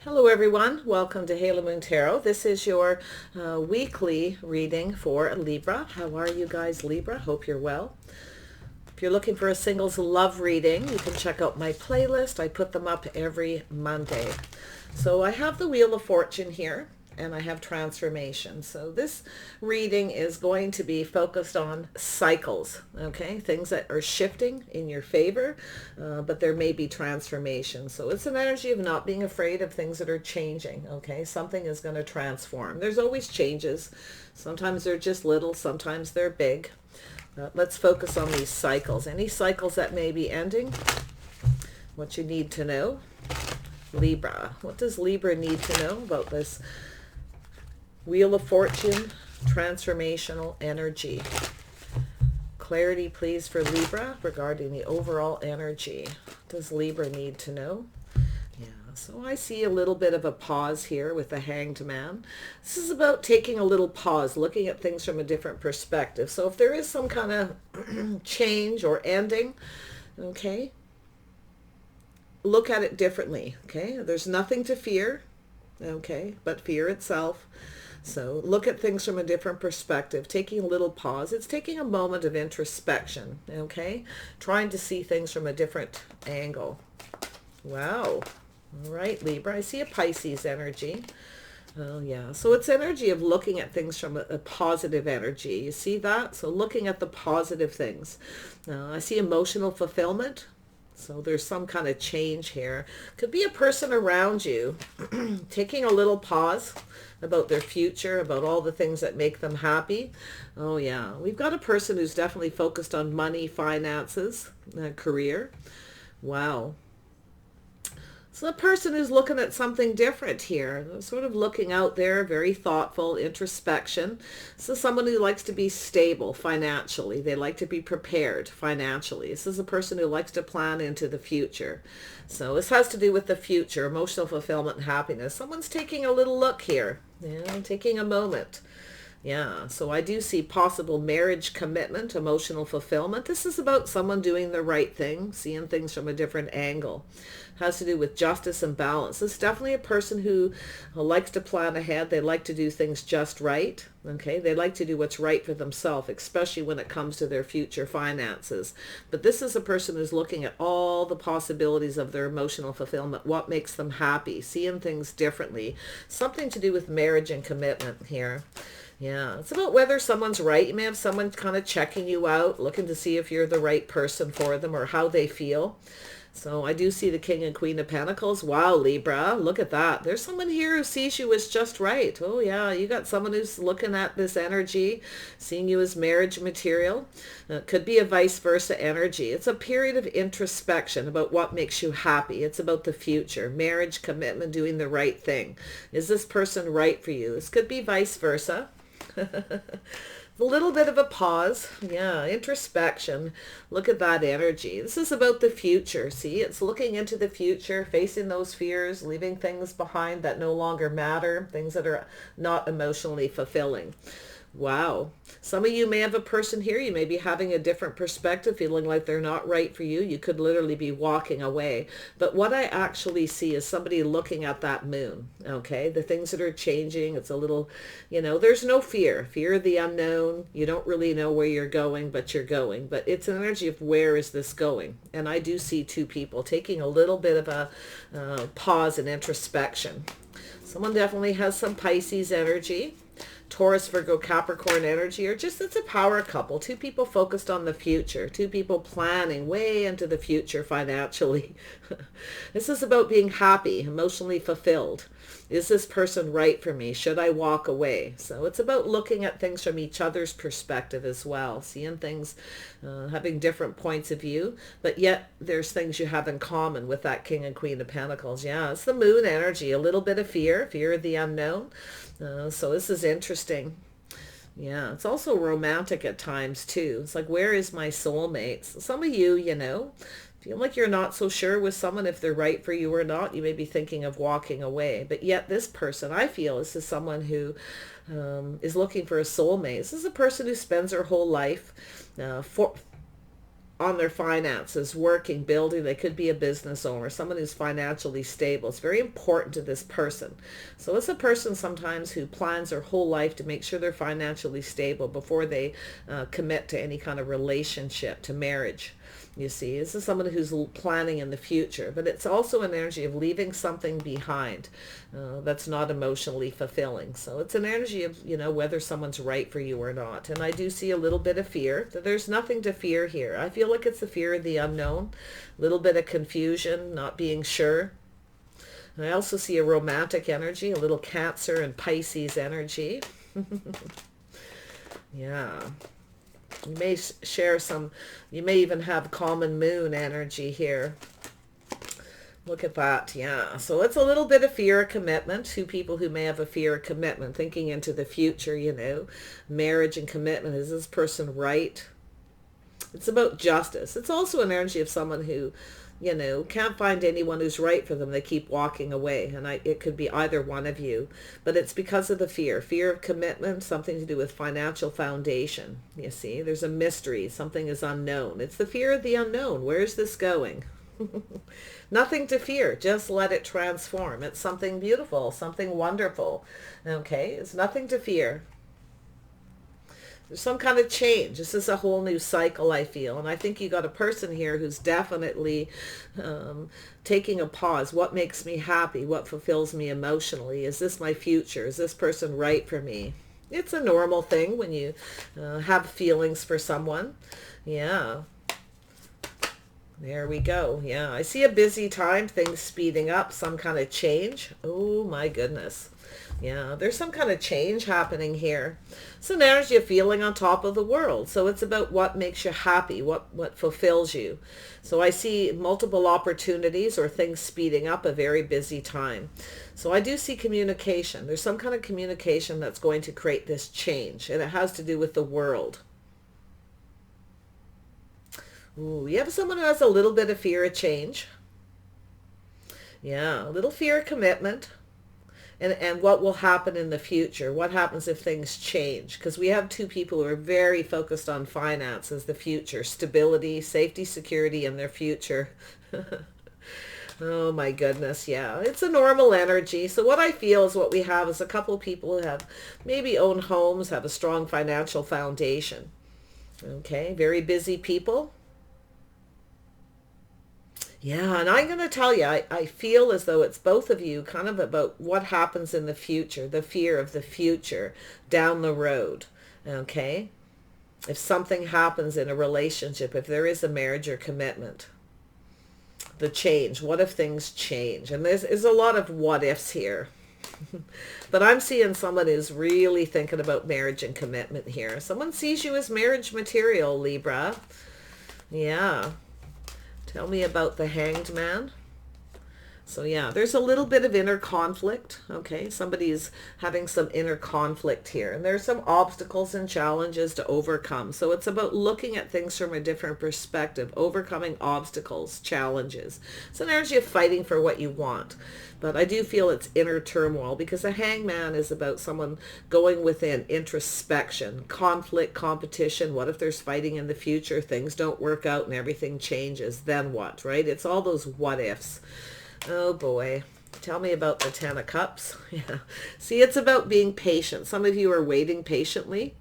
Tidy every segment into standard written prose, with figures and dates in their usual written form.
Hello everyone, welcome to Halo Moon Tarot. This is your weekly reading for Libra. How are you guys, Libra? Hope you're well. If you're looking for a singles love reading, you can check out my playlist. I put them up every Monday. So I have the Wheel of Fortune here, and I have transformation. So this reading is going to be focused on cycles, okay? Things that are shifting in your favor, but there may be transformation. So it's an energy of not being afraid of things that are changing, okay? Something is going to transform. There's always changes. Sometimes they're just little, sometimes they're big. Let's focus on these cycles. Any cycles that may be ending, what you need to know. Libra. What does Libra need to know about this Wheel of Fortune, transformational energy? Clarity, please, for Libra regarding the overall energy. What does Libra need to know? Yeah, so I see a little bit of a pause here with the Hanged Man. This is about taking a little pause, looking at things from a different perspective. So if there is some kind of change or ending, okay, look at it differently, okay? There's nothing to fear, okay, but fear itself. So look at things from a different perspective, taking a little pause. It's taking a moment of introspection, okay? Trying to see things from a different angle. Wow. All right, Libra. I see a Pisces energy. Oh, yeah. So it's energy of looking at things from a positive energy. You see that? So looking at the positive things. I see emotional fulfillment. So there's some kind of change here. Could be a person around you taking a little pause about their future, about all the things that make them happy. Oh yeah, we've got a person who's definitely focused on money, finances, career. Wow. So the person who's looking at something different here, sort of looking out there, very thoughtful, introspection. So someone who likes to be stable financially. They like to be prepared financially. This is a person who likes to plan into the future. So this has to do with the future, emotional fulfillment and happiness. Someone's taking a little look here, taking a moment. Yeah, so I do see possible marriage commitment, emotional fulfillment. This is about someone doing the right thing, seeing things from a different angle. Has to do with justice and balance. This is definitely a person who likes to plan ahead. They like to do things just right. Okay, they like to do what's right for themselves, especially when it comes to their future finances. But this is a person who's looking at all the possibilities of their emotional fulfillment, what makes them happy, seeing things differently. Something to do with marriage and commitment here. Yeah, it's about whether someone's right. You may have someone kind of checking you out, looking to see if you're the right person for them or how they feel. So I do see the King and Queen of Pentacles. Wow, Libra, look at that. There's someone here who sees you as just right. Oh yeah, you got someone who's looking at this energy, seeing you as marriage material. It could be a vice versa energy. It's a period of introspection about what makes you happy. It's about the future, marriage, commitment, doing the right thing. Is this person right for you? This could be vice versa. A little bit of a pause. Yeah, introspection. Look at that energy. This is about the future. See, it's looking into the future, facing those fears, leaving things behind that no longer matter, things that are not emotionally fulfilling. Wow. Some of you may have a person here. You may be having a different perspective, feeling like they're not right for you. You could literally be walking away. But what I actually see is somebody looking at that moon, okay? The things that are changing. It's a little, there's no fear. Fear of the unknown. You don't really know where you're going, but you're going. But it's an energy of where is this going? And I do see two people taking a little bit of a pause and introspection. Someone definitely has some Pisces energy. Taurus, Virgo, Capricorn energy, or just it's a power couple. Two people focused on the future. Two people planning way into the future financially. This is about being happy, emotionally fulfilled. Is this person right for me? Should I walk away? So it's about looking at things from each other's perspective as well. Seeing things, having different points of view, but yet there's things you have in common with that King and Queen of Pentacles. Yeah, it's the moon energy. A little bit of fear of the unknown. So this is interesting. Yeah, it's also romantic at times too. It's like, where is my soulmate? Some of you, feel like you're not so sure with someone if they're right for you or not. You may be thinking of walking away. But yet this person, I feel, this is someone who is looking for a soulmate. This is a person who spends their whole life on their finances, working, building. They could be a business owner, someone who's financially stable. It's very important to this person. So it's a person sometimes who plans their whole life to make sure they're financially stable before they commit to any kind of relationship, to marriage. You see, this is someone who's planning in the future, but it's also an energy of leaving something behind that's not emotionally fulfilling. So it's an energy of, whether someone's right for you or not. And I do see a little bit of fear. There's nothing to fear here. I feel like it's the fear of the unknown, a little bit of confusion, not being sure. I also see a romantic energy, a little Cancer and Pisces energy. Yeah. You may share some, you may even have common moon energy here. Look at that. Yeah. So it's a little bit of fear of commitment. Two people who may have a fear of commitment, thinking into the future, marriage and commitment. Is this person right? It's about justice. It's also an energy of someone who, can't find anyone who's right for them. They keep walking away. And it could be either one of you. But it's because of the fear of commitment, something to do with financial foundation. You see, there's a mystery. Something is unknown. It's the fear of the unknown. Where's this going? Nothing to fear. Just let it transform. It's something beautiful, something wonderful. Okay, it's nothing to fear. There's some kind of change. This is a whole new cycle, I feel. And I think you got a person here who's definitely taking a pause. What makes me happy? What fulfills me emotionally? Is this my future? Is this person right for me? It's a normal thing when you have feelings for someone. Yeah. There we go. Yeah, I see a busy time, things speeding up, some kind of change. Oh my goodness. Yeah, there's some kind of change happening here. It's an energy of feeling on top of the world. So it's about what makes you happy, what fulfills you. So I see multiple opportunities or things speeding up, a very busy time. So I do see communication. There's some kind of communication that's going to create this change, and it has to do with the world. Ooh, you have someone who has a little bit of fear of change. Yeah, a little fear of commitment. And what will happen in the future? What happens if things change? Because we have two people who are very focused on finances, the future, stability, safety, security, and their future. Oh my goodness, yeah. It's a normal energy. So what I feel is what we have is a couple of people who have maybe own homes, have a strong financial foundation. Okay, very busy people. Yeah, and I'm going to tell you, I feel as though it's both of you kind of about what happens in the future, the fear of the future down the road, okay? If something happens in a relationship, if there is a marriage or commitment, the change, what if things change? And there's a lot of what ifs here. But I'm seeing someone who's really thinking about marriage and commitment here. Someone sees you as marriage material, Libra. Yeah. Tell me about the Hanged Man. So yeah, there's a little bit of inner conflict. Okay, somebody's having some inner conflict here. And there's some obstacles and challenges to overcome. So it's about looking at things from a different perspective, overcoming obstacles, challenges. It's an energy of fighting for what you want. But I do feel it's inner turmoil because the Hangman is about someone going within, introspection, conflict, competition. What if there's fighting in the future? Things don't work out and everything changes. Then what, right? It's all those what ifs. Oh boy. Tell me about the Ten of Cups. Yeah. See, it's about being patient. Some of you are waiting patiently.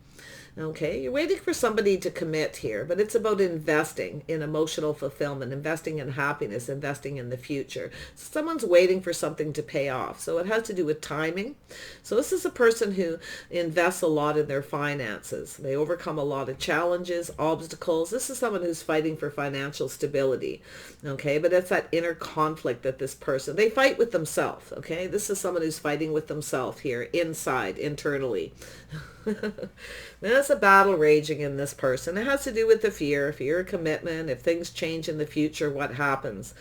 Okay, you're waiting for somebody to commit here, but it's about investing in emotional fulfillment, investing in happiness, investing in the future. Someone's waiting for something to pay off. So it has to do with timing. So this is a person who invests a lot in their finances. They overcome a lot of challenges, obstacles. This is someone who's fighting for financial stability. Okay, but it's that inner conflict that this person, they fight with themselves. Okay, this is someone who's fighting with themselves here, inside, internally. There's a battle raging in this person. It has to do with the fear of commitment. If things change in the future, what happens?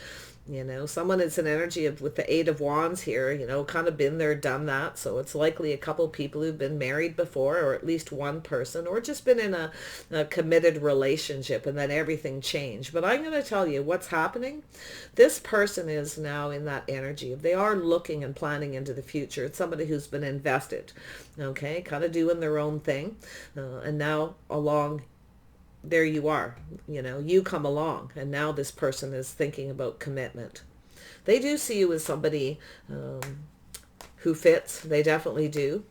Someone is an energy of with the Eight of Wands here, kind of been there, done that. So it's likely a couple of people who've been married before, or at least one person, or just been in a committed relationship and then everything changed. But I'm going to tell you what's happening. This person is now in that energy of they are looking and planning into the future. It's somebody who's been invested, okay, kind of doing their own thing. And now along there you are, you come along, and now this person is thinking about commitment. They do see you as somebody who fits. They definitely do,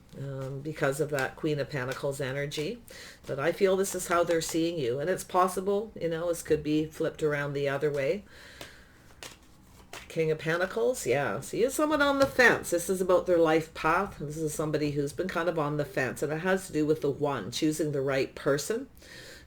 because of that Queen of Pentacles energy. But I feel this is how they're seeing you. And it's possible, this could be flipped around the other way. King of Pentacles, yeah. See, it's someone on the fence. This is about their life path. This is somebody who's been kind of on the fence. And it has to do with the one, choosing the right person,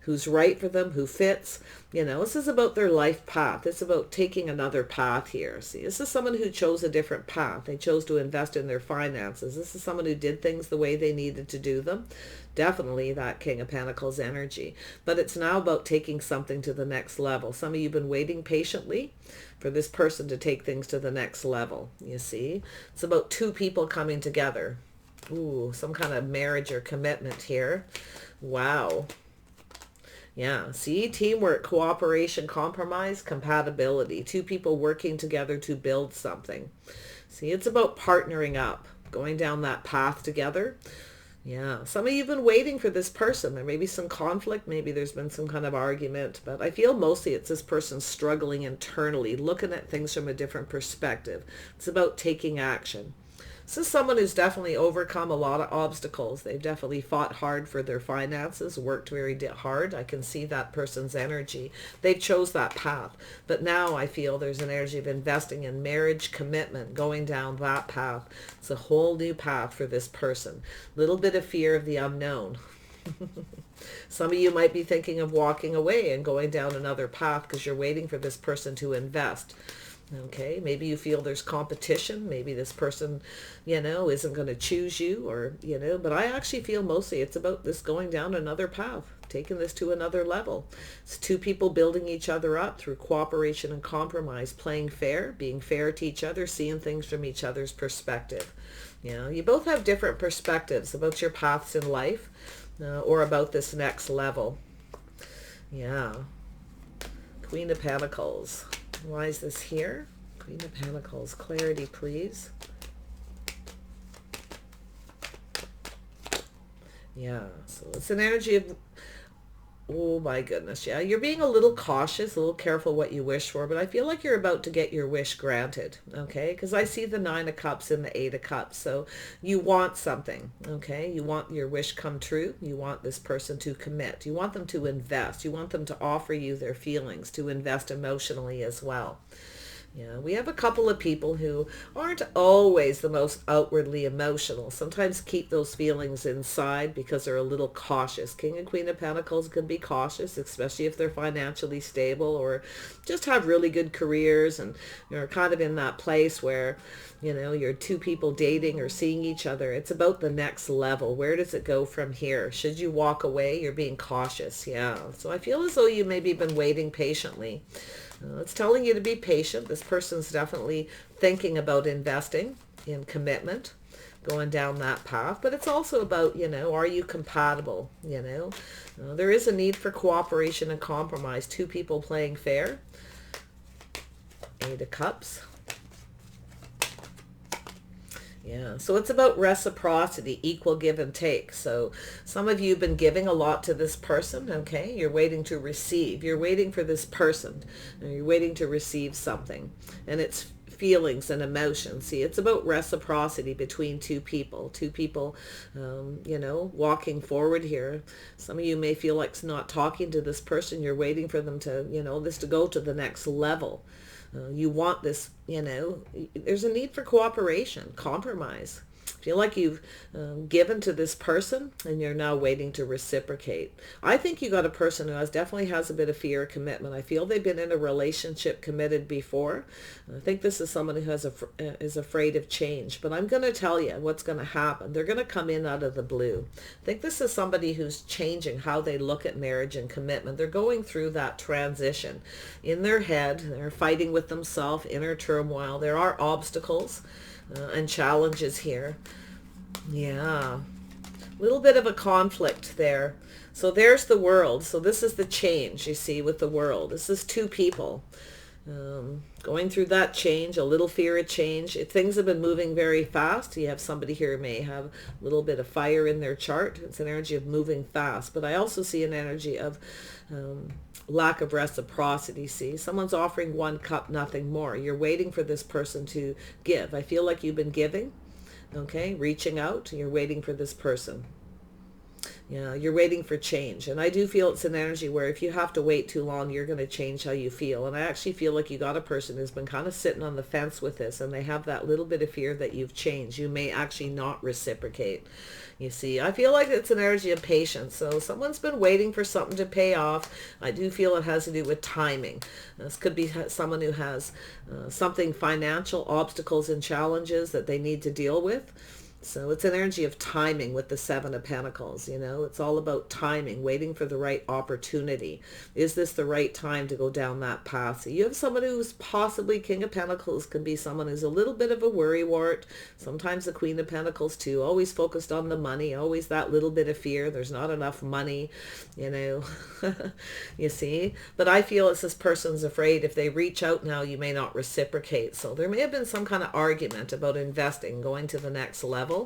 who's right for them, who fits. This is about their life path. It's about taking another path here. See, this is someone who chose a different path. They chose to invest in their finances. This is someone who did things the way they needed to do them. Definitely that King of Pentacles energy. But it's now about taking something to the next level. Some of you have been waiting patiently for this person to take things to the next level. You see, it's about two people coming together. Ooh, some kind of marriage or commitment here. Wow. Yeah, see, teamwork, cooperation, compromise, compatibility. Two people working together to build something. See, it's about partnering up, going down that path together. Yeah, some of you have been waiting for this person. There may be some conflict. Maybe there's been some kind of argument. But I feel mostly it's this person struggling internally, looking at things from a different perspective. It's about taking action. This is someone who's definitely overcome a lot of obstacles. They've definitely fought hard for their finances, worked very hard. I can see that person's energy. They chose that path. But now I feel there's an energy of investing in marriage, commitment, going down that path. It's a whole new path for this person. Little bit of fear of the unknown. Some of you might be thinking of walking away and going down another path because you're waiting for this person to invest. Okay, maybe you feel there's competition. Maybe this person, isn't going to choose you, or, but I actually feel mostly it's about this going down another path, taking this to another level. It's two people building each other up through cooperation and compromise, playing fair, being fair to each other, seeing things from each other's perspective. You both have different perspectives about your paths in life, or about this next level. Yeah. Queen of Pentacles. Why is this here? Queen of Pentacles. Clarity, please. Yeah, so it's an energy of, oh my goodness, yeah. You're being a little cautious, a little careful what you wish for, but I feel like you're about to get your wish granted, okay? Because I see the 9 of Cups and the 8 of Cups. So you want something, okay? You want your wish come true. You want this person to commit. You want them to invest. You want them to offer you their feelings, to invest emotionally as well. Yeah, we have a couple of people who aren't always the most outwardly emotional. Sometimes keep those feelings inside because they're a little cautious. King and Queen of Pentacles can be cautious, especially if they're financially stable or just have really good careers, and you're kind of in that place where, you're two people dating or seeing each other. It's about the next level. Where does it go from here? Should you walk away? You're being cautious. Yeah. So I feel as though you maybe been waiting patiently. It's telling you to be patient. This person's definitely thinking about investing in commitment, going down that path. But it's also about, are you compatible? There is a need for cooperation and compromise. Two people playing fair. 8 of Cups. Yeah, so it's about reciprocity, equal give and take. So some of you have been giving a lot to this person, okay? You're waiting to receive. You're waiting for this person. And you're waiting to receive something. And it's feelings and emotions. See, it's about reciprocity between two people. Two people, walking forward here. Some of you may feel like not talking to this person. You're waiting for them to, this to go to the next level. You want this, there's a need for cooperation, compromise. Feel like you've given to this person and you're now waiting to reciprocate. I think you got a person who definitely has a bit of fear of commitment. I feel they've been in a relationship committed before. I think this is someone who is afraid of change. But I'm going to tell you what's going to happen. They're going to come in out of the blue. I think this is somebody who's changing how they look at marriage and commitment. They're going through that transition. In their head, they're fighting with themselves, inner turmoil. There are obstacles and challenges here. Yeah, a little bit of a conflict there. So there's the world. So this is the change, you see, with the world. This is two people. Going through that change, a little fear of change. If things have been moving very fast, you have somebody here who may have a little bit of fire in their chart. It's an energy of moving fast. But I also see an energy of lack of reciprocity. See, someone's offering one cup, nothing more. You're waiting for this person to give. I feel like you've been giving, okay, reaching out. You're waiting for this person. Yeah, you're waiting for change. And I do feel it's an energy where if you have to wait too long, you're going to change how you feel. And I actually feel like you got a person who's been kind of sitting on the fence with this, and they have that little bit of fear that you've changed. You may actually not reciprocate. You see, I feel like it's an energy of patience. So someone's been waiting for something to pay off. I do feel it has to do with timing. This could be someone who has something financial, obstacles and challenges that they need to deal with. So it's an energy of timing with the Seven of Pentacles, you know. It's all about timing, waiting for the right opportunity. Is this the right time to go down that path? So you have someone who's possibly King of Pentacles, can be someone who's a little bit of a worrywart. Sometimes the Queen of Pentacles too, always focused on the money, always that little bit of fear. There's not enough money, you know, you see. But I feel it's this person's afraid if they reach out now, you may not reciprocate. So there may have been some kind of argument about investing, going to the next level.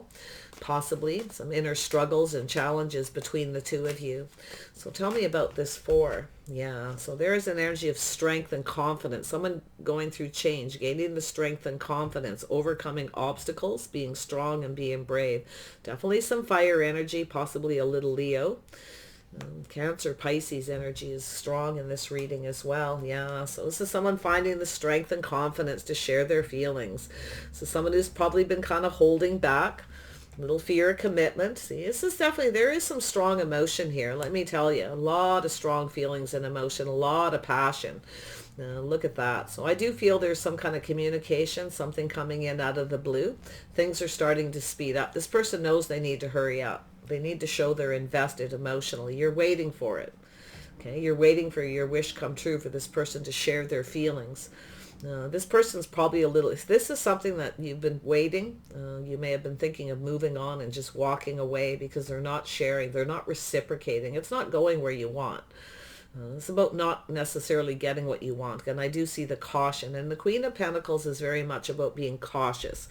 Possibly some inner struggles and challenges between the two of you. So tell me about this four. Yeah, so there is an energy of strength and confidence. Someone going through change, gaining the strength and confidence, overcoming obstacles, being strong and being brave. Definitely some fire energy, possibly a little Leo. Cancer, Pisces energy is strong in this reading as well. Yeah, so this is someone finding the strength and confidence to share their feelings. So someone who's probably been kind of holding back, little fear of commitment. See, this is definitely, there is some strong emotion here. Let me tell you, a lot of strong feelings and emotion, a lot of passion. Look at that. So I do feel there's some kind of communication, something coming in out of the blue. Things are starting to speed up. This person knows they need to hurry up. They need to show they're invested emotionally. You're waiting for it. Okay, you're waiting for your wish come true for this person to share their feelings. This person's probably a little, if this is something that you've been waiting, you may have been thinking of moving on and just walking away because they're not sharing, they're not reciprocating. It's not going where you want. It's about not necessarily getting what you want. And I do see the caution. And the Queen of Pentacles is very much about being cautious.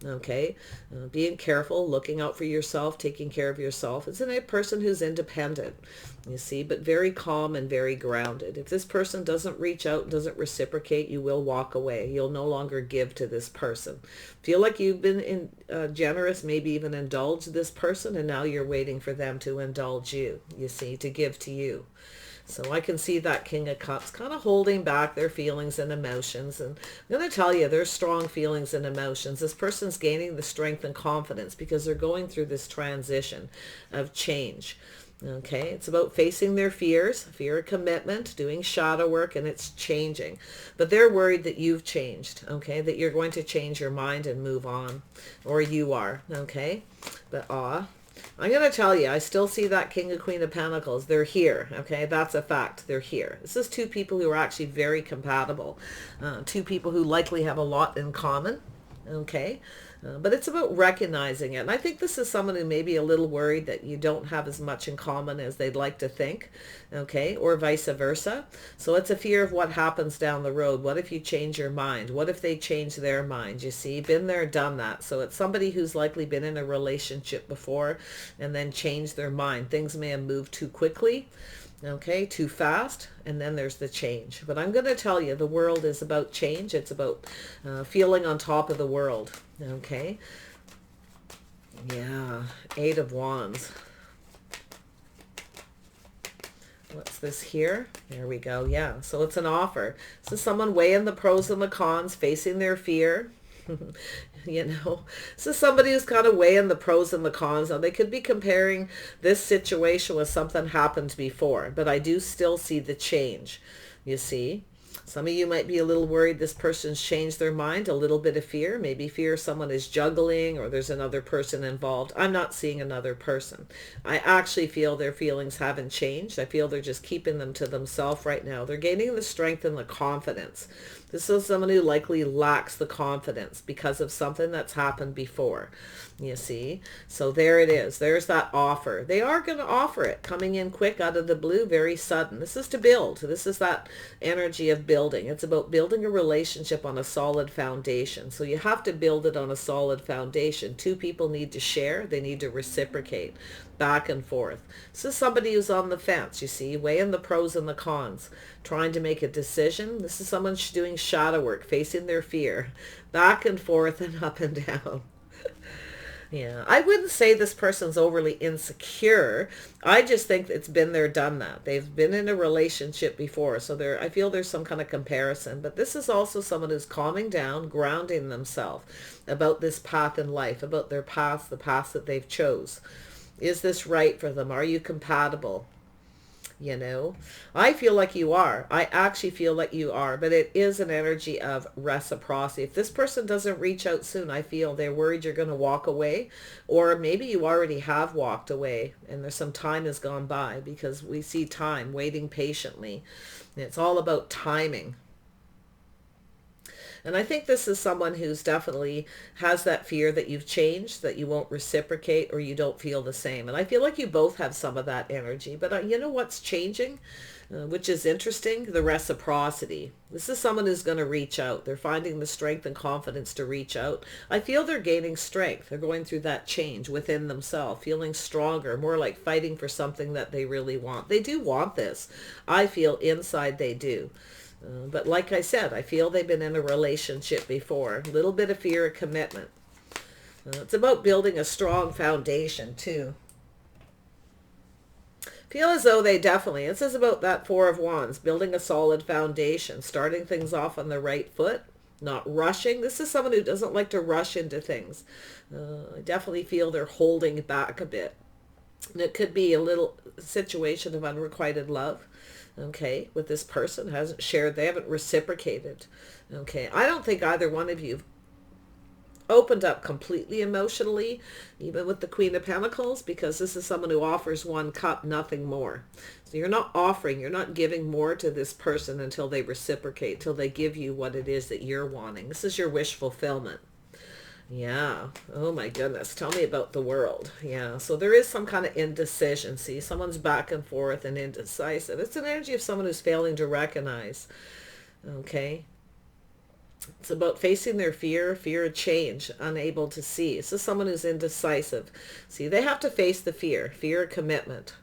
Okay, being careful, looking out for yourself, taking care of yourself. It's a person who's independent, you see, but very calm and very grounded. If this person doesn't reach out, doesn't reciprocate, you will walk away. You'll no longer give to this person. Feel like you've been generous, maybe even indulged this person, and now you're waiting for them to indulge you, you see, to give to you. So I can see that King of Cups kind of holding back their feelings and emotions. And I'm going to tell you, there's strong feelings and emotions. This person's gaining the strength and confidence because they're going through this transition of change. Okay, it's about facing their fears, fear of commitment, doing shadow work, and it's changing. But they're worried that you've changed, okay, that you're going to change your mind and move on, or you are, okay? But I'm going to tell you, I still see that King and Queen of Pentacles. They're here, okay? That's a fact. They're here. This is two people who are actually very compatible. Two people who likely have a lot in common, okay? But it's about recognizing it. And I think this is someone who may be a little worried that you don't have as much in common as they'd like to think, okay? Or vice versa. So it's a fear of what happens down the road. What if you change your mind? What if they change their mind? You see, been there, done that. So it's somebody who's likely been in a relationship before and then changed their mind. Things may have moved too quickly. Okay, too fast, and then there's the change. But I'm going to tell you, the world is about change. It's about feeling on top of the world. Okay, yeah, Eight of Wands. What's this here? There we go. Yeah, so it's an offer. So someone weighing the pros and the cons, facing their fear. You know, so somebody who's kind of weighing the pros and the cons. Now they could be comparing this situation with something happened before, but I do still see the change. You see, some of you might be a little worried this person's changed their mind, a little bit of fear, maybe fear someone is juggling or there's another person involved. I'm not seeing another person. I actually feel their feelings haven't changed. I feel they're just keeping them to themselves right now. They're gaining the strength and the confidence. This is someone who likely lacks the confidence because of something that's happened before. You see? So there it is. There's that offer. They are going to offer it, coming in quick out of the blue, very sudden. This is to build. This is that energy of building. It's about building a relationship on a solid foundation. So you have to build it on a solid foundation. Two people need to share. They need to reciprocate back and forth. This is somebody who's on the fence, you see, weighing the pros and the cons, trying to make a decision. This is someone doing shadow work, facing their fear, back and forth and up and down. Yeah, I wouldn't say this person's overly insecure. I just think it's been there, done that. They've been in a relationship before, so I feel there's some kind of comparison. But this is also someone who's calming down, grounding themselves about this path in life, about their path, the path that they've chose. Is this right for them? Are you compatible? You know, I feel like you are. I actually feel like you are, but it is an energy of reciprocity. If this person doesn't reach out soon, I feel they're worried you're going to walk away, or maybe you already have walked away and there's some time has gone by, because we see time waiting patiently. It's all about timing. And I think this is someone who's definitely has that fear that you've changed, that you won't reciprocate, or you don't feel the same. And I feel like you both have some of that energy. But you know what's changing, which is interesting? The reciprocity. This is someone who's going to reach out. They're finding the strength and confidence to reach out. I feel they're gaining strength. They're going through that change within themselves, feeling stronger, more like fighting for something that they really want. They do want this. I feel inside they do. But like I said, I feel they've been in a relationship before. A little bit of fear of commitment. It's about building a strong foundation too. Feel as though they definitely, this is about that Four of Wands, building a solid foundation, starting things off on the right foot, not rushing. This is someone who doesn't like to rush into things. I definitely feel they're holding back a bit. And it could be a little situation of unrequited love. Okay, with this person hasn't shared, they haven't reciprocated. Okay, I don't think either one of you opened up completely emotionally, even with the Queen of Pentacles, because this is someone who offers one cup, nothing more. So you're not offering, you're not giving more to this person until they reciprocate, till they give you what it is that you're wanting. This is your wish fulfillment. Yeah. Oh my goodness. Tell me about the world. Yeah. So there is some kind of indecision. See, someone's back and forth and indecisive. It's an energy of someone who's failing to recognize. Okay. It's about facing their fear of change, unable to see. This is someone who's indecisive. See, they have to face the fear of commitment.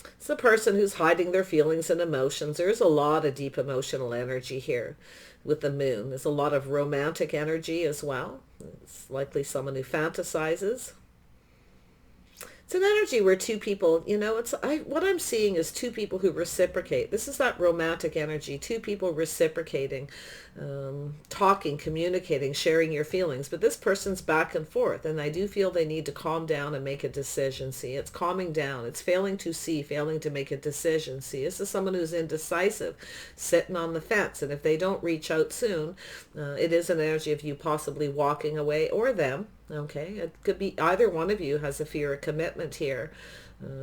It's the person who's hiding their feelings and emotions. There's a lot of deep emotional energy here with the moon. There's a lot of romantic energy as well. It's likely someone who fantasizes. It's an energy where two people, you know, what I'm seeing is two people who reciprocate. This is that romantic energy, two people reciprocating, talking, communicating, sharing your feelings. But this person's back and forth, and I do feel they need to calm down and make a decision. See, it's calming down. It's failing to see, failing to make a decision. See, this is someone who's indecisive, sitting on the fence. And if they don't reach out soon, it is an energy of you possibly walking away, or them. Okay, it could be either one of you has a fear of commitment here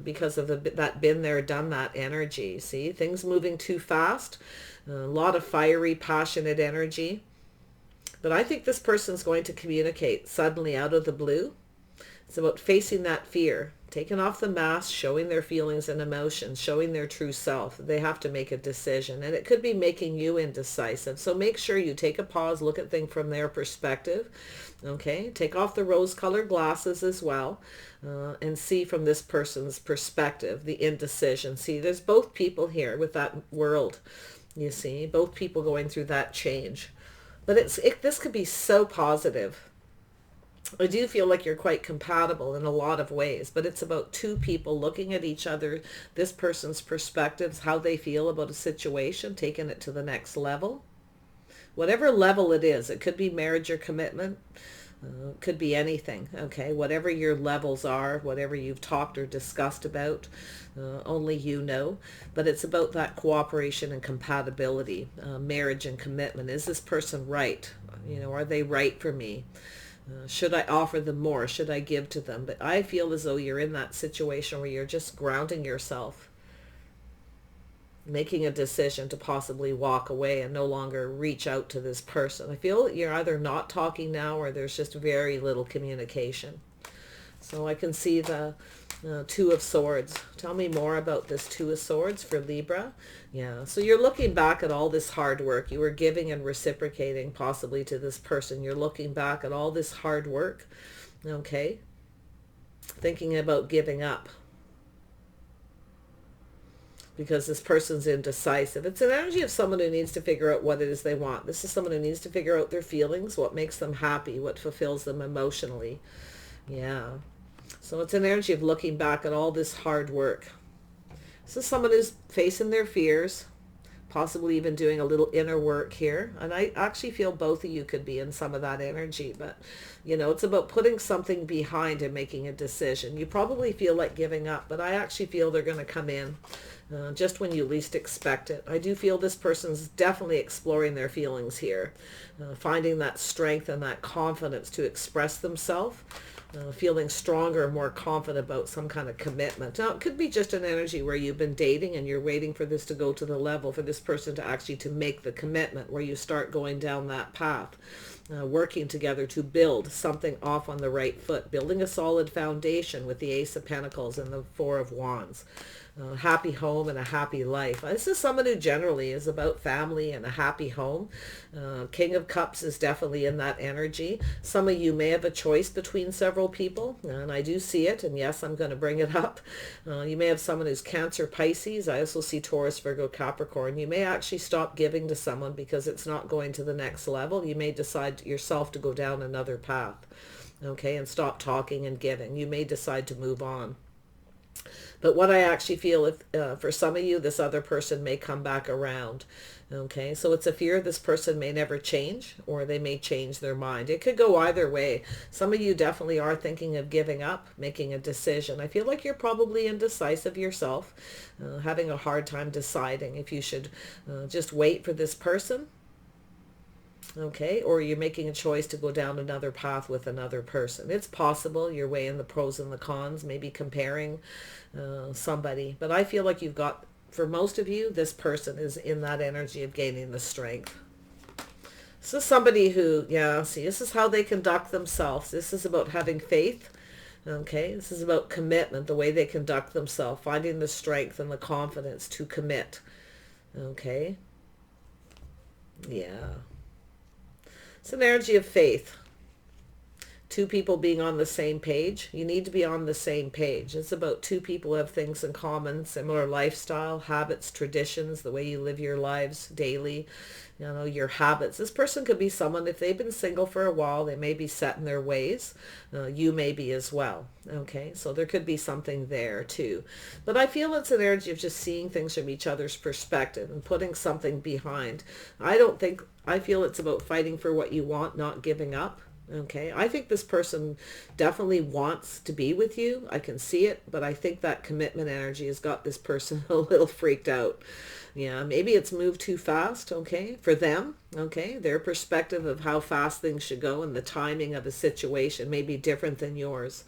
because of that been there, done that energy. See, things moving too fast, a lot of fiery, passionate energy. But I think this person's going to communicate suddenly out of the blue. It's about facing that fear, taking off the mask, showing their feelings and emotions, showing their true self. They have to make a decision, and it could be making you indecisive. So make sure you take a pause, look at things from their perspective. Okay, take off the rose-colored glasses as well, and see from this person's perspective, the indecision. See, there's both people here with that world, you see, both people going through that change. But this could be so positive. I do feel like you're quite compatible in a lot of ways, but it's about two people looking at each other, this person's perspectives, how they feel about a situation, taking it to the next level. Whatever level it is, it could be marriage or commitment, could be anything, okay? Whatever your levels are, whatever you've talked or discussed about, only you know. But it's about that cooperation and compatibility, marriage and commitment. Is this person right? You know, are they right for me? Should I offer them more? Should I give to them? But I feel as though you're in that situation where you're just grounding yourself. making a decision to possibly walk away and no longer reach out to this person. I feel you're either not talking now or there's just very little communication. So I can see the Two of Swords. Tell me more about this Two of Swords for Libra. Yeah, so you're looking back at all this hard work. You were giving and reciprocating possibly to this person. You're looking back at all this hard work, okay? Thinking about giving up because this person's indecisive. It's an energy of someone who needs to figure out what it is they want. This is someone who needs to figure out their feelings, what makes them happy, what fulfills them emotionally. Yeah. So it's an energy of looking back at all this hard work. This is someone who's facing their fears, possibly even doing a little inner work here. And I actually feel both of you could be in some of that energy. But, you know, it's about putting something behind and making a decision. You probably feel like giving up, but I actually feel they're going to come in just when you least expect it. I do feel this person's definitely exploring their feelings here, finding that strength and that confidence to express themselves. Feeling stronger, more confident about some kind of commitment. Now, it could be just an energy where you've been dating and you're waiting for this to go to the level, for this person to actually to make the commitment, where you start going down that path, working together to build something off on the right foot, building a solid foundation with the Ace of Pentacles and the Four of Wands. Happy home and a happy life. This is someone who generally is about family and a happy home. King of Cups is definitely in that energy. Some of you may have a choice between several people, and I do see it, and yes, I'm going to bring it up. You may have someone who's Cancer, Pisces. I also see Taurus, Virgo, Capricorn. You may actually stop giving to someone because it's not going to the next level. You may decide yourself to go down another path, okay, and stop talking and giving. You may decide to move on. But what I actually feel, if for some of you, this other person may come back around. Okay, so it's a fear this person may never change, or they may change their mind. It could go either way. Some of you definitely are thinking of giving up, making a decision. I feel like you're probably indecisive yourself, having a hard time deciding if you should just wait for this person. Okay, or you're making a choice to go down another path with another person. It's possible you're weighing the pros and the cons, maybe comparing somebody. But I feel like you've got, for most of you, this person is in that energy of gaining the strength. This is somebody who, yeah, see, this is how they conduct themselves. This is about having faith. Okay, this is about commitment, the way they conduct themselves, finding the strength and the confidence to commit. Okay, yeah. It's an energy of faith. Two people being on the same page. You need to be on the same page. It's about two people who have things in common, similar lifestyle, habits, traditions, the way you live your lives daily, you know, your habits. This person could be someone, if they've been single for a while, they may be set in their ways. You may be as well. Okay, so there could be something there too. But I feel it's an energy of just seeing things from each other's perspective and putting something behind. I feel it's about fighting for what you want, not giving up. Okay, I think this person definitely wants to be with you. I can see it, but I think that commitment energy has got this person a little freaked out. Yeah, maybe it's moved too fast, okay, for them, okay? Their perspective of how fast things should go and the timing of a situation may be different than yours.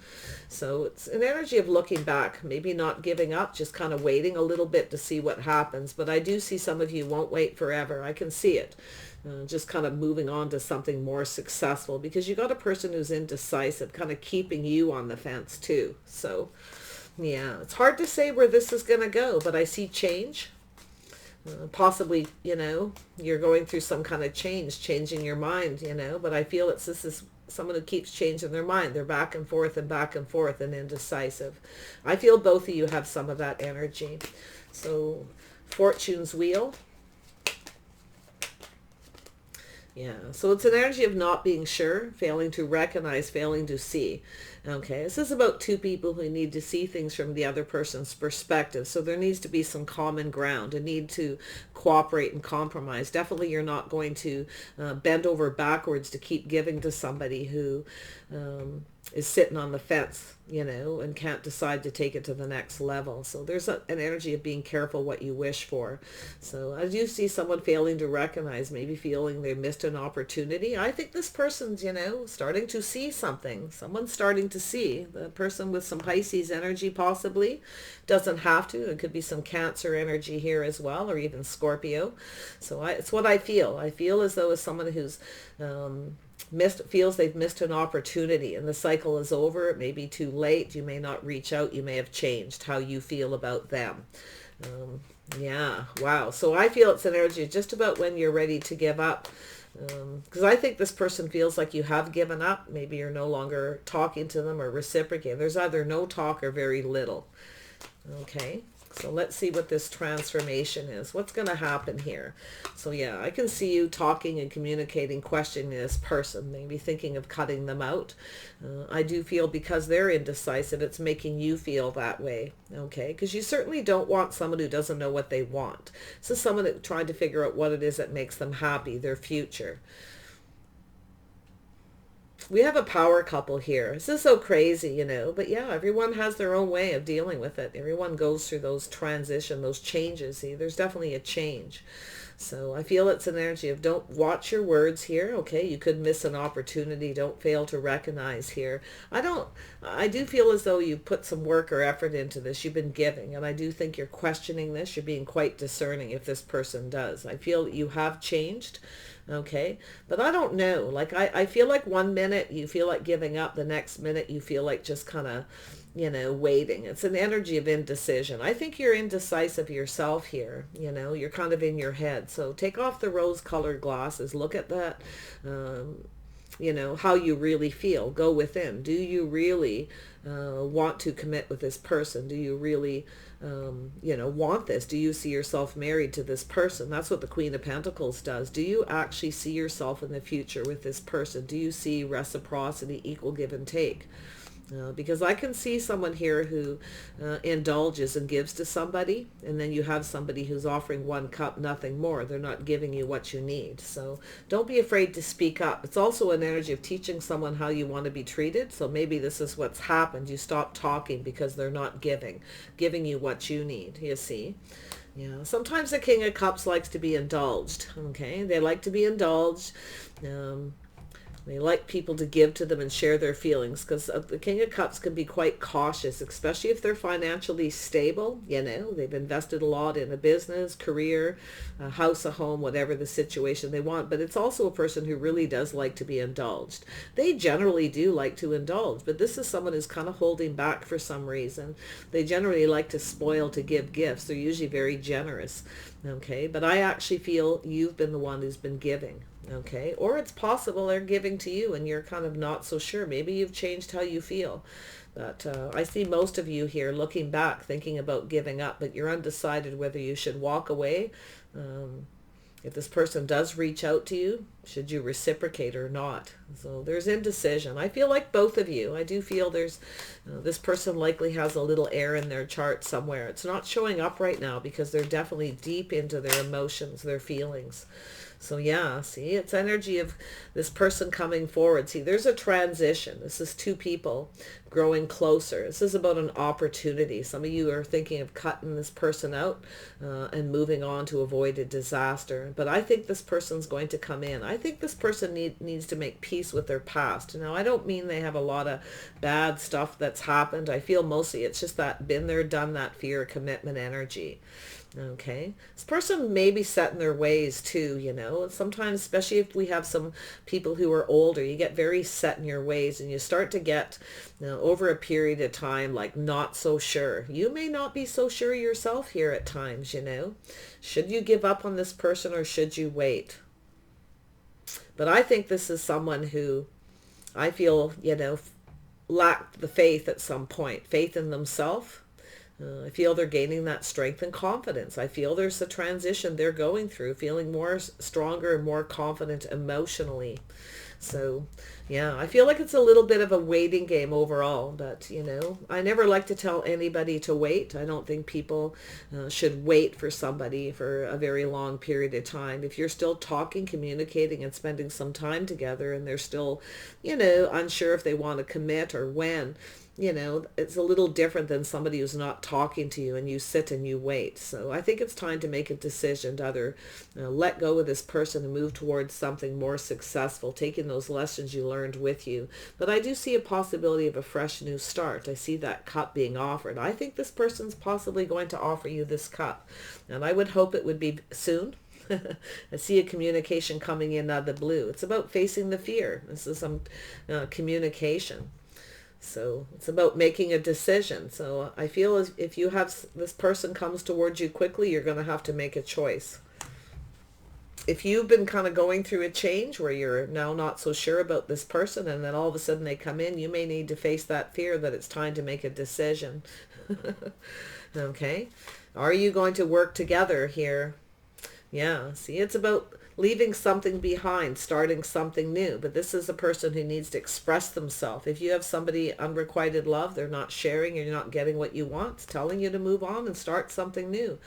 So it's an energy of looking back, maybe not giving up, just kind of waiting a little bit to see what happens. But I do see some of you won't wait forever. I can see it. Just kind of moving on to something more successful, because you got a person who's indecisive, kind of keeping you on the fence too. So yeah, it's hard to say where this is going to go, but I see change. Possibly, you know, you're going through some kind of change, changing your mind, you know, but I feel this is someone who keeps changing their mind. They're back and forth and indecisive. I feel both of you have some of that energy. So Fortune's Wheel. Yeah, so it's an energy of not being sure, failing to recognize, failing to see. Okay, this is about two people who need to see things from the other person's perspective. So there needs to be some common ground, a need to cooperate and compromise. Definitely you're not going to bend over backwards to keep giving to somebody who is sitting on the fence, and can't decide to take it to the next level. So there's an energy of being careful what you wish for. So as you see someone failing to recognize, maybe feeling they missed an opportunity, I think this person's, starting to see something. Someone's starting to see. The person with some Pisces energy possibly, doesn't have to. It could be some Cancer energy here as well, or even Scorpio. So it's what I feel. I feel as though as someone who's feels they've missed an opportunity and the cycle is over. It may be too late. You may not reach out. You may have changed how you feel about them. Yeah, wow. So I feel it's an energy just about when you're ready to give up. Because I think this person feels like you have given up. Maybe you're no longer talking to them or reciprocating. There's either no talk or very little. Okay. So let's see what this transformation is. What's going to happen here? So yeah, I can see you talking and communicating, questioning this person, maybe thinking of cutting them out. I do feel because they're indecisive, it's making you feel that way. Okay, because you certainly don't want someone who doesn't know what they want. This is someone that trying to figure out what it is that makes them happy, their future. We have a power couple here. This is so crazy, but yeah, everyone has their own way of dealing with it. Everyone goes through those transition, those changes. See, there's definitely a change. So I feel it's an energy of don't watch your words here. Okay, you could miss an opportunity. Don't fail to recognize here. I do feel as though you put some work or effort into this. You've been giving, and I do think you're questioning this. You're being quite discerning if this person does. I feel that you have changed. Okay, but I don't know. Like I feel like 1 minute you feel like giving up, the next minute you feel like just kind of, waiting. It's an energy of indecision. I think you're indecisive yourself here. You're kind of in your head. So take off the rose-colored glasses. Look at that. How you really feel. Go within. Do you really want to commit with this person? Do you really want this? Do you see yourself married to this person? That's what the Queen of Pentacles does. Do you actually see yourself in the future with this person? Do you see reciprocity, equal give and take? Because I can see someone here who indulges and gives to somebody, and then you have somebody who's offering 1 cup, nothing more. They're not giving you what you need. So don't be afraid to speak up. It's also an energy of teaching someone how you want to be treated. So maybe this is what's happened. You stop talking because they're not giving you what you need, you see. Yeah, sometimes the King of Cups likes to be indulged. Okay, they like to be indulged. They like people to give to them and share their feelings, because the King of Cups can be quite cautious, especially if they're financially stable. They've invested a lot in a business, career, a house, a home, whatever the situation they want. But it's also a person who really does like to be indulged. They generally do like to indulge, but this is someone who's kind of holding back for some reason. They generally like to spoil, to give gifts. They're usually very generous. Okay, but I actually feel you've been the one who's been giving. Okay, or it's possible they're giving to you and you're kind of not so sure. Maybe you've changed how you feel. But I see most of you here looking back, thinking about giving up, but you're undecided whether you should walk away. If this person does reach out to you, should you reciprocate or not? So there's indecision. I feel like both of you. I do feel there's this person likely has a little air in their chart somewhere. It's not showing up right now because they're definitely deep into their emotions, their feelings. So yeah, see, it's energy of this person coming forward. See, there's a transition. This is 2 people growing closer. This is about an opportunity. Some of you are thinking of cutting this person out and moving on to avoid a disaster. But I think this person's going to come in. I think this person needs to make peace with their past. Now, I don't mean they have a lot of bad stuff that's happened. I feel mostly it's just that been there, done that, fear, commitment energy. Okay, this person may be set in their ways too, sometimes, especially if we have some people who are older, you get very set in your ways and you start to get, over a period of time, like not so sure. You may not be so sure yourself here at times, Should you give up on this person or should you wait? But I think this is someone who I feel, lacked the faith at some point, faith in themselves. I feel they're gaining that strength and confidence. I feel there's a transition they're going through, feeling more stronger and more confident emotionally. So, yeah, I feel like it's a little bit of a waiting game overall, but, I never like to tell anybody to wait. I don't think people should wait for somebody for a very long period of time. If you're still talking, communicating, and spending some time together, and they're still, unsure if they want to commit or when, it's a little different than somebody who's not talking to you and you sit and you wait. So I think it's time to make a decision to either let go of this person and move towards something more successful, taking those lessons you learned with you. But I do see a possibility of a fresh new start. I see that cup being offered. I think this person's possibly going to offer you this cup, and I would hope it would be soon. I see a communication coming in out of the blue. It's about facing the fear. This is some communication. So it's about making a decision. So I feel as if you have this person comes towards you quickly, you're going to have to make a choice. If you've been kind of going through a change where you're now not so sure about this person, and then all of a sudden they come in, you may need to face that fear that it's time to make a decision. Okay. Are you going to work together here? Yeah. See, it's about leaving something behind, starting something new. But this is a person who needs to express themselves. If you have somebody unrequited love, they're not sharing, you're not getting what you want, it's telling you to move on and start something new.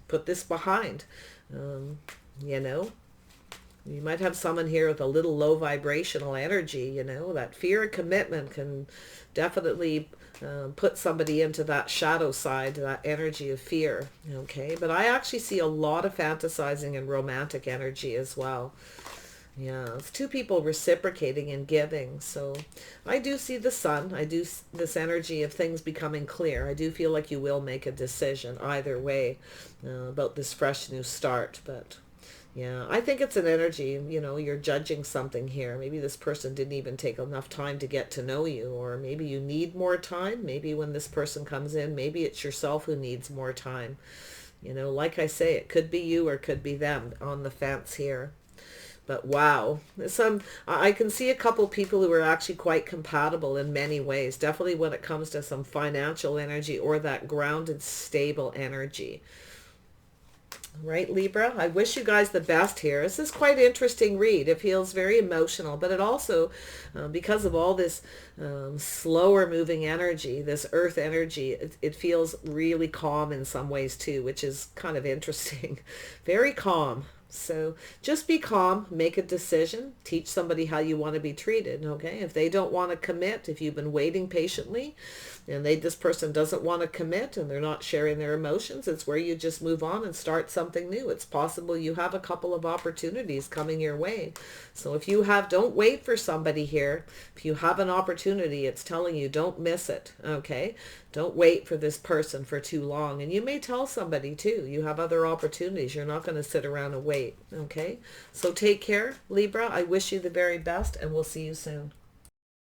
Put this behind. You might have someone here with a little low vibrational energy, that fear of commitment can definitely put somebody into that shadow side, that energy of fear. Okay, but I actually see a lot of fantasizing and romantic energy as well. Yeah, it's two people reciprocating and giving. So I do see the sun. I do this energy of things becoming clear. I do feel like you will make a decision either way about this fresh new start. But yeah, I think it's an energy, you're judging something here. Maybe this person didn't even take enough time to get to know you, or maybe you need more time. Maybe when this person comes in, maybe it's yourself who needs more time. Like I say, it could be you or it could be them on the fence here. But wow, I can see a couple people who are actually quite compatible in many ways. Definitely when it comes to some financial energy or that grounded, stable energy. Right, Libra? I wish you guys the best here. This is quite an interesting read. It feels very emotional, but it also, because of all this slower moving energy, this earth energy, it feels really calm in some ways too, which is kind of interesting. Very calm. So just be calm, make a decision, teach somebody how you want to be treated, okay? If they don't want to commit, if you've been waiting patiently and this person doesn't want to commit and they're not sharing their emotions, it's where you just move on and start something new. It's possible you have a couple of opportunities coming your way. So if you don't wait for somebody here. If you have an opportunity, it's telling you don't miss it, okay? Don't wait for this person for too long. And you may tell somebody too, you have other opportunities. You're not going to sit around and wait, okay? So take care, Libra. I wish you the very best, and we'll see you soon.